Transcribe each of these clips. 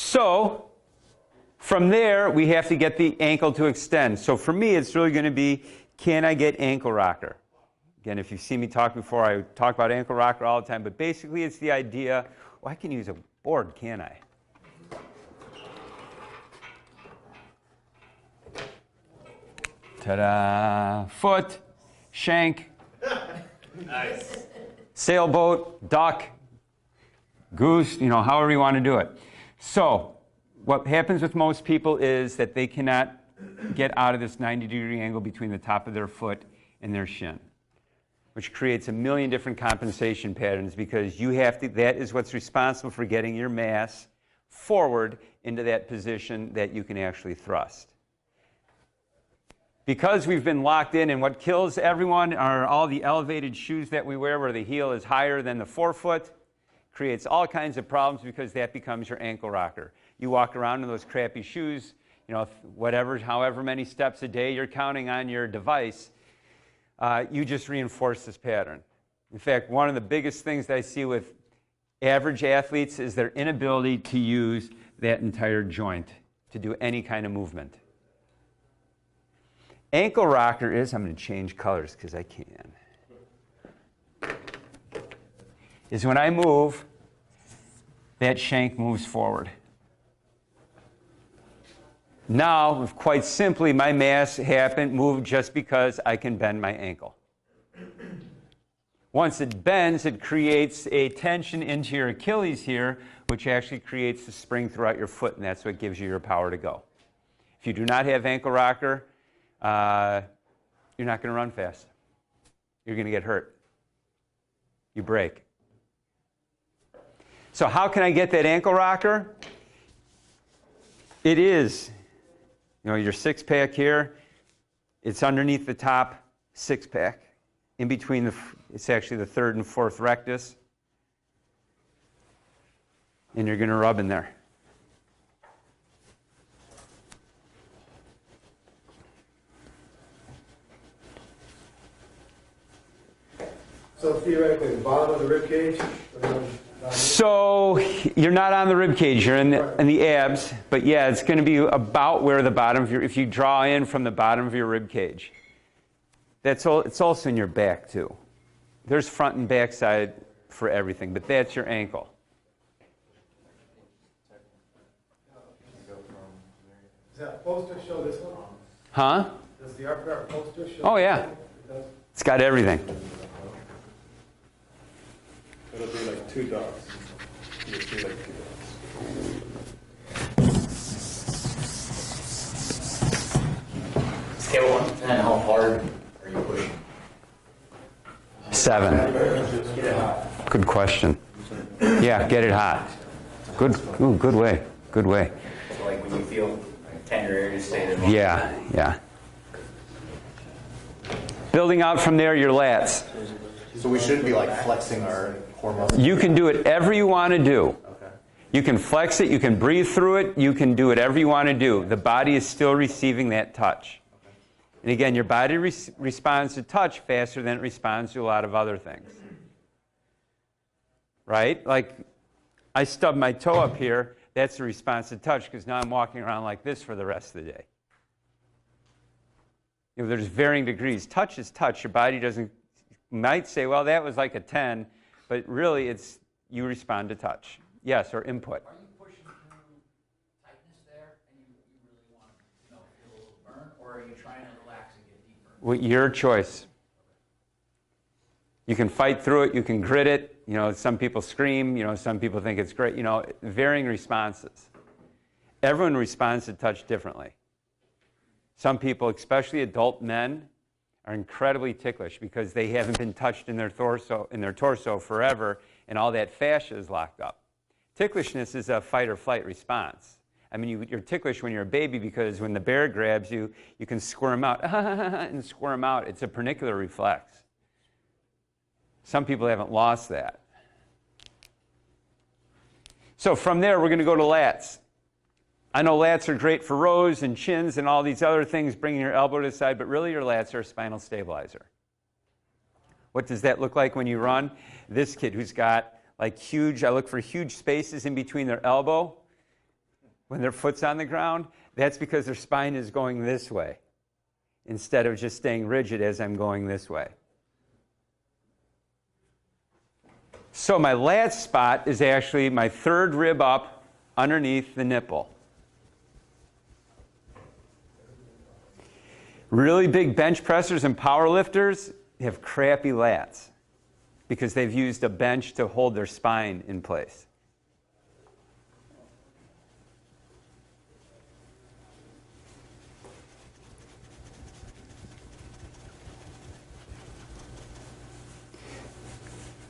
So from there, we have to get the ankle to extend. So for me, it's really going to be, can I get ankle rocker? Again, if you've seen me talk before, I talk about ankle rocker all the time. But basically, it's the idea, well, I can use a board, can't I? Ta-da! Foot, shank, Nice. sailboat, duck, goose, however you want to do it. So what happens with most people is that they cannot get out of this 90-degree angle between the top of their foot and their shin, which creates a million different compensation patterns because you have to, that is what's responsible for getting your mass forward into that position that you can actually thrust. Because we've been locked in, and what kills everyone are all the elevated shoes that we wear where the heel is higher than the forefoot, creates all kinds of problems because that becomes your ankle rocker. You walk around in those crappy shoes, however many steps a day you're counting on your device, you just reinforce this pattern. In fact, one of the biggest things that I see with average athletes is their inability to use that entire joint to do any kind of movement. Ankle rocker is, I'm going to change colors because I can, is when I move, that shank moves forward. Now, quite simply, my mass moved just because I can bend my ankle. Once it bends, it creates a tension into your Achilles here, which actually creates the spring throughout your foot, and that's what gives you your power to go. If you do not have ankle rocker, you're not going to run fast. You're going to get hurt. You break. So how can I get that ankle rocker? It is, your six-pack here. It's underneath the top six-pack. In between, it's actually the third and fourth rectus. And you're going to rub in there. So theoretically, the bottom of the rib cage? So you're not on the rib cage, you're in the abs, but yeah, it's going to be about where the bottom of if you draw in from the bottom of your rib cage. It's also in your back too. There's front and back side for everything, but that's your ankle. Does that poster show this one? Huh? Does the RPR poster show? Oh yeah. It's got everything. It'll be like two dots. You'll see like two dots. Scale 1 to 10, how hard are you pushing? 7. Good question. Yeah, get it hot. Good way. Good way. So like when you feel tender areas, stay there. Yeah. Building out from there, your lats. So we shouldn't be like flexing our core muscles. You can do whatever you want to do. Okay. You can flex it, you can breathe through it, you can do whatever you want to do. The body is still receiving that touch. Okay. And again, your body responds to touch faster than it responds to a lot of other things. Right? Like, I stub my toe up here, that's a response to touch because now I'm walking around like this for the rest of the day. There's varying degrees. Touch is touch. Your body might say, well, that was like a 10, but really it's you respond to touch. Yes, or input. Are you pushing through tightness there and you really want to feel a little burn, or are you trying to relax and get deeper? Well, your choice. You can fight through it, you can grit it. Some people scream, some people think it's great. Varying responses. Everyone responds to touch differently. Some people, especially adult men, are incredibly ticklish because they haven't been touched in their torso forever, and all that fascia is locked up. Ticklishness is a fight or flight response. I mean, you're ticklish when you're a baby because when the bear grabs you, you can squirm out and squirm out. It's a pernicular reflex. Some people haven't lost that. So from there, we're going to go to lats. I know lats are great for rows and chins and all these other things, bringing your elbow to the side, but really your lats are a spinal stabilizer. What does that look like when you run? This kid who's got like I look for huge spaces in between their elbow. when their foot's on the ground, that's because their spine is going this way instead of just staying rigid as I'm going this way. So my lat spot is actually my third rib up underneath the nipple. Really big bench pressers and power lifters have crappy lats because they've used a bench to hold their spine in place.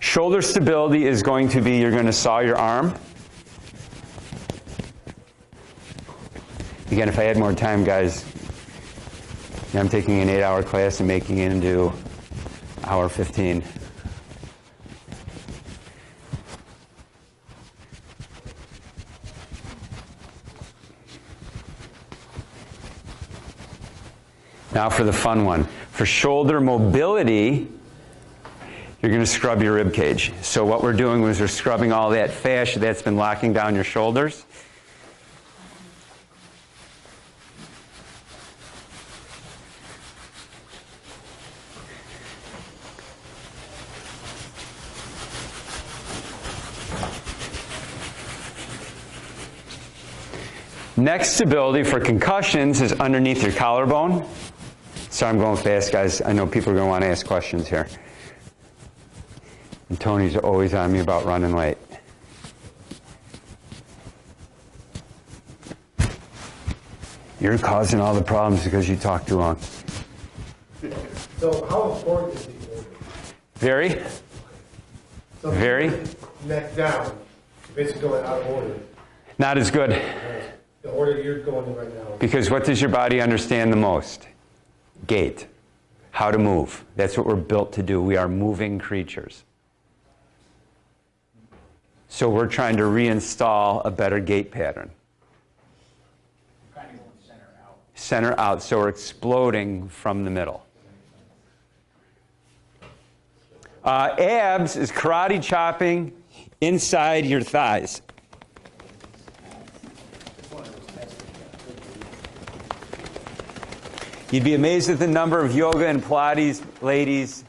Shoulder stability is going to be, you're going to saw your arm. Again, if I had more time, guys, I'm taking an 8-hour class and making it into hour 15. Now for the fun one. For shoulder mobility, you're going to scrub your rib cage. So what we're doing is we're scrubbing all that fascia that's been locking down your shoulders. Next stability for concussions is underneath your collarbone. Sorry, I'm going fast, guys. I know people are going to want to ask questions here. And Tony's always on me about running late. You're causing all the problems because you talk too long. So how important is the order? Very? So Very? Neck down, basically going out of order. Not as good. The order you're going in right now. Because what does your body understand the most? Gait. How to move. That's what we're built to do. We are moving creatures. So we're trying to reinstall a better gait pattern. Kind of going center out. Center out, so we're exploding from the middle. Abs is karate chopping inside your thighs. You'd be amazed at the number of yoga and Pilates ladies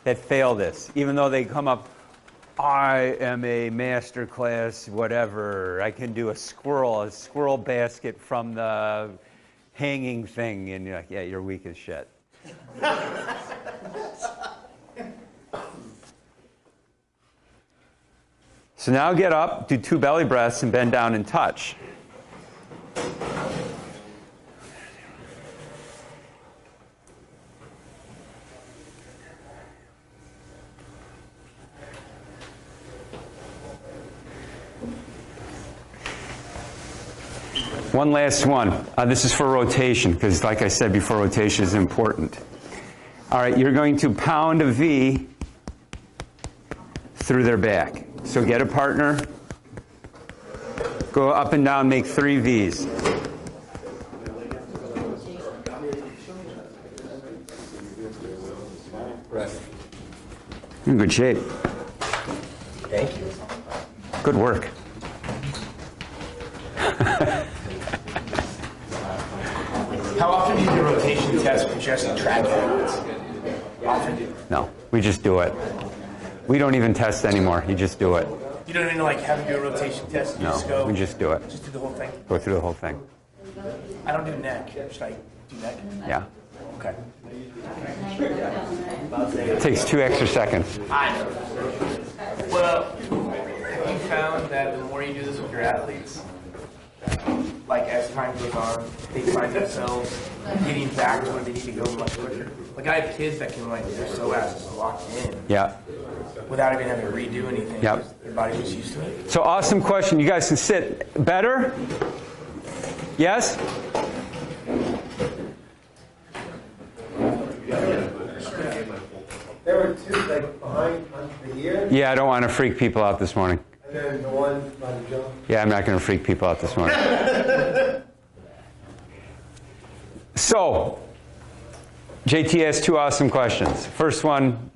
that fail this, even though they come up, I am a master class, whatever. I can do a squirrel basket from the hanging thing. And you're like, yeah, you're weak as shit. So now get up, do 2 belly breaths, and bend down and touch. One last one. This is for rotation, because like I said before, rotation is important. All right, you're going to pound a V through their back. So get a partner, go up and down, make 3 Vs. You're in good shape. Thank you. Good work. How often do you do rotation tests when you're actually tracking it? Often do. No, we just do it. We don't even test anymore. You just do it. You don't even like have to do a rotation test. You just No, go. we just do it. Just do the whole thing. Go through the whole thing. I don't do neck. Should I do neck? Yeah. Okay. It takes 2 extra seconds. I know. Well, have you found that the more you do this with your athletes, like as time goes on, they find themselves getting back to where they need to go much quicker? Like I have kids that can like their psoas is locked in Yeah. without even having to redo anything. Yep. Because their body was used to it. So awesome question. You guys can sit better? Yes? There were 2 like behind on the ear, Yeah, I don't want to freak people out this morning. and then the one by the jump. Yeah, I'm not going to freak people out this morning. So, JT asked 2 awesome questions. First one,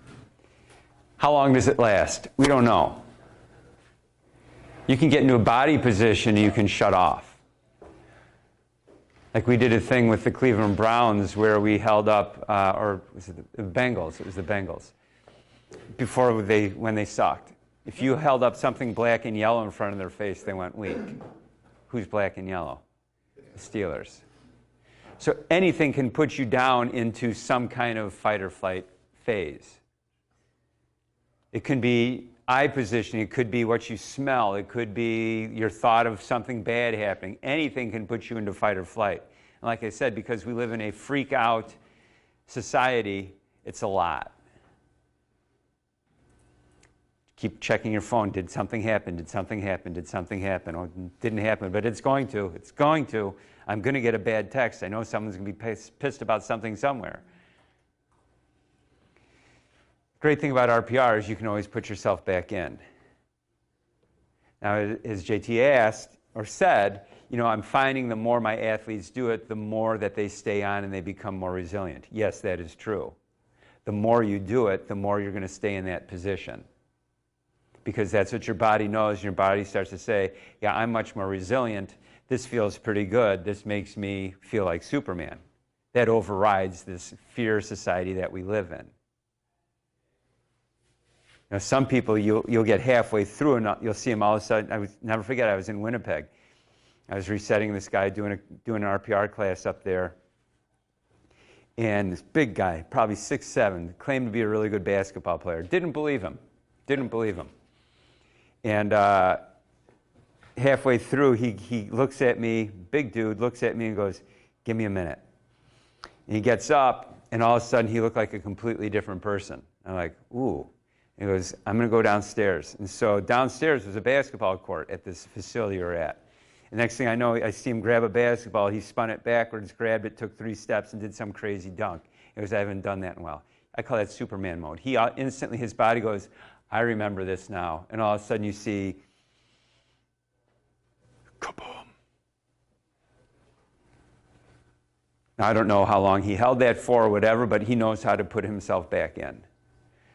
how long does it last? We don't know. You can get into a body position and you can shut off. Like we did a thing with the Cleveland Browns where we held up, or was it the Bengals? It was the Bengals. When they sucked. If you held up something black and yellow in front of their face, they went weak. Who's black and yellow? The Steelers. So anything can put you down into some kind of fight or flight phase. It can be eye positioning, it could be what you smell, it could be your thought of something bad happening. Anything can put you into fight or flight. And like I said, because we live in a freak out society, it's a lot. Keep checking your phone. Did something happen? Did something happen? Did something happen? Oh, it didn't happen, but it's going to. It's going to. I'm going to get a bad text. I know someone's going to be pissed about something somewhere. Great thing about RPR is you can always put yourself back in. Now, as JT asked or said, you know, I'm finding the more my athletes do it, the more that they stay on and they become more resilient. Yes, that is true. The more you do it, the more you're going to stay in that position. Because that's what your body knows. Your body starts to say, yeah, I'm much more resilient. This feels pretty good. This makes me feel like Superman. That overrides this fear society that we live in. Now, some people, you'll get halfway through and you'll see them all of a sudden. Never forget, I was in Winnipeg. I was resetting this guy doing an RPR class up there. And this big guy, probably 6'7", claimed to be a really good basketball player. Didn't believe him. Didn't believe him. And halfway through, he looks at me, big dude, looks at me and goes, give me a minute. And he gets up, and all of a sudden, he looked like a completely different person. I'm like, ooh. He goes, I'm going to go downstairs. And so downstairs was a basketball court at this facility we're at. And next thing I know, I see him grab a basketball. He spun it backwards, grabbed it, took 3 steps, and did some crazy dunk. He goes, I haven't done that in a while. I call that Superman mode. He instantly, his body goes, I remember this now. And all of a sudden you see, kaboom. Now, I don't know how long he held that for or whatever, but he knows how to put himself back in.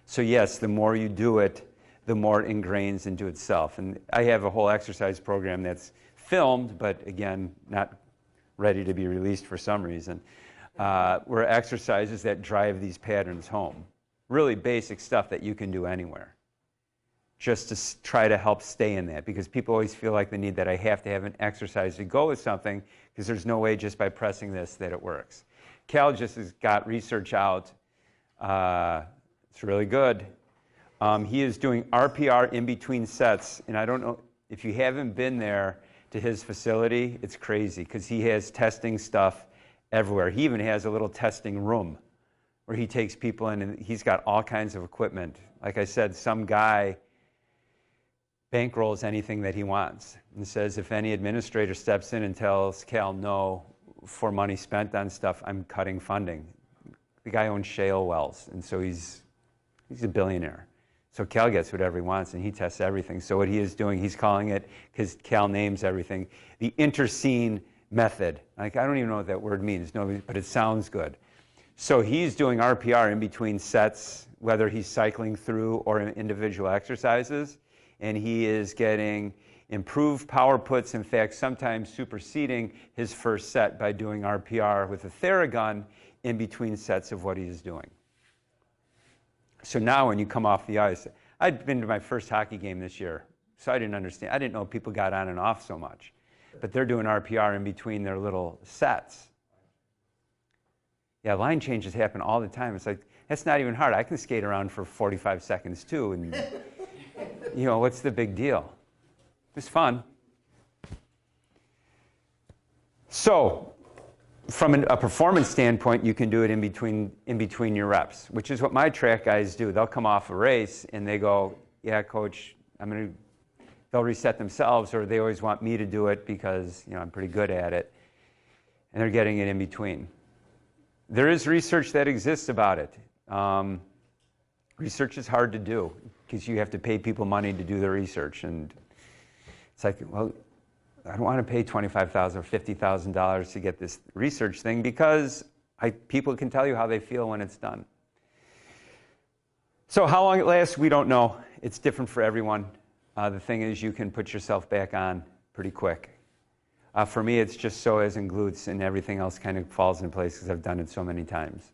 So yes, the more you do it, the more it ingrains into itself. And I have a whole exercise program that's filmed, but again, not ready to be released for some reason, where exercises that drive these patterns home. Really basic stuff that you can do anywhere. Just to try to help stay in that, because people always feel like the need that I have to have an exercise to go with something, because there's no way just by pressing this that it works. Cal just has got research out. It's really good. He is doing RPR in between sets, and I don't know if you haven't been there to his facility, it's crazy, because he has testing stuff everywhere. He even has a little testing room where he takes people in, and he's got all kinds of equipment. Like I said, some guy bankrolls anything that he wants and says, if any administrator steps in and tells Cal no for money spent on stuff, I'm cutting funding. The guy owns shale wells, and so he's a billionaire. So Cal gets whatever he wants, and he tests everything. So what he is doing, he's calling it, because Cal names everything, the interscene method. Like, I don't even know what that word means, but it sounds good. So he's doing RPR in between sets, whether he's cycling through or in individual exercises, and he is getting improved power puts, in fact, sometimes superseding his first set by doing RPR with a Theragun in between sets of what he's doing. So now when you come off the ice, I'd been to my first hockey game this year, so I didn't understand. I didn't know people got on and off so much. But they're doing RPR in between their little sets. Yeah, line changes happen all the time. It's like, that's not even hard. I can skate around for 45 seconds too, and you know, what's the big deal? It's fun. So, from a performance standpoint, you can do it in between your reps, which is what my track guys do. They'll come off a race and they go, yeah, coach, they'll reset themselves, or they always want me to do it because, you know, I'm pretty good at it. And they're getting it in between. There is research that exists about it. Research is hard to do because you have to pay people money to do the research. And it's like, well, I don't want to pay $25,000 or $50,000 to get this research thing because people can tell you how they feel when it's done. So how long it lasts, we don't know. It's different for everyone. The thing is, you can put yourself back on pretty quick. For me, it's just psoas and glutes, and everything else kind of falls in place because I've done it so many times.